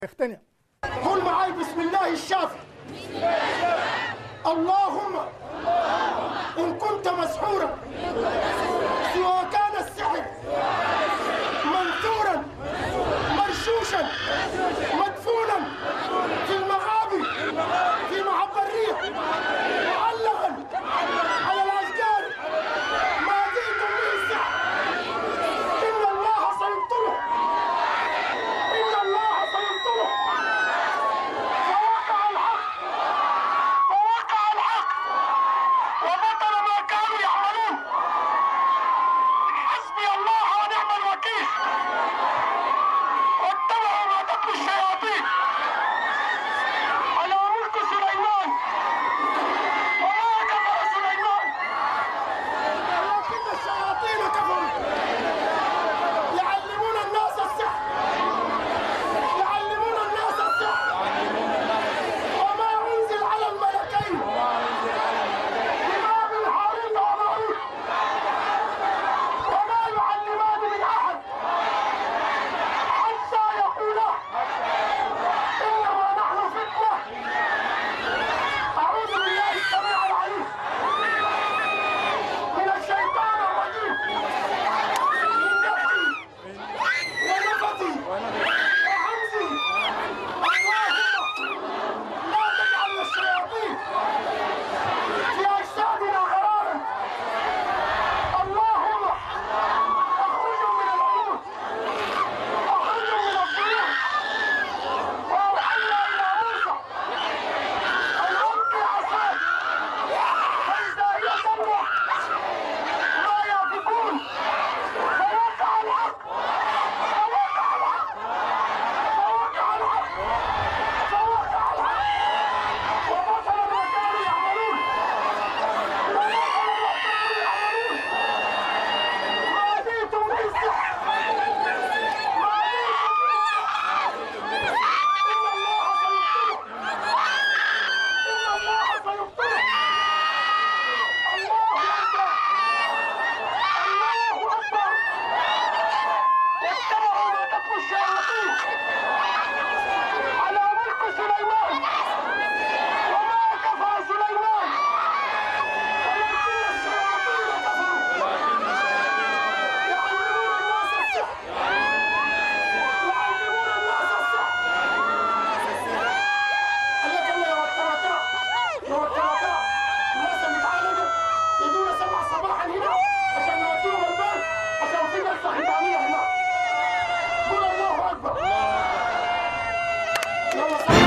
اقتنع. قول معاي بسم الله الشافي. اللهم إن كنت مسحورا سواء كان السحر منثورا مرشوشا مدفونا في المغابر في محب الريح معلقا على الأشجار ما جئتم به السحر إن الله سيبطله إن الله سيبطله فوقع الحق فوقع الحق وبطل ما كانوا يعملون. حسبي الله ونعم الوكيل. واتبعوا ما تتلو الشياطين على ملك سليمان وما كفر سليمان ولكن الشياطين كفروا يعلمون الناس السحر يعلمون الناس السحر وما أنزل على الملكين ببابل هاروت وماروت وما يعلمان من أحد حتى يقولا إنما نحن فتنة. أعوذ بالله السميع العليم من الشيطان الرجيم من نفخي ونفثي وهمزي. اللهم لا تجعل الشياطين في أجسادنا غرارا. اللهم أخرجهم من العيون أخرجهم من الضيوف. وأوحينا إلى موسى أن ألقي عصاك فإذا هي تلوح ما يأفكون. فوقع الحق فوقع الحق فوقع الحق فوقع الحق وبطل ما كانوا يعملون وبطل ما كانوا يعملون. ما جئتم به السحر ما جئتم به إن الله سيبطله إن الله سيبطله. الله أكبر الله أكبر. واتبعوا ما تتلو الشياطين على ملك سليمان وما كفر سليمان ولكن الشياطين كفروا يعلمون الناس السحر يعلمون الناس السحر. قال لك يا وترى الناس اللي اتعالجت يجونا 7 صباحا هنا عشان نوديهم البيت عشان في جلسه ختاميه هناك. قول الله اكبر. يلا صل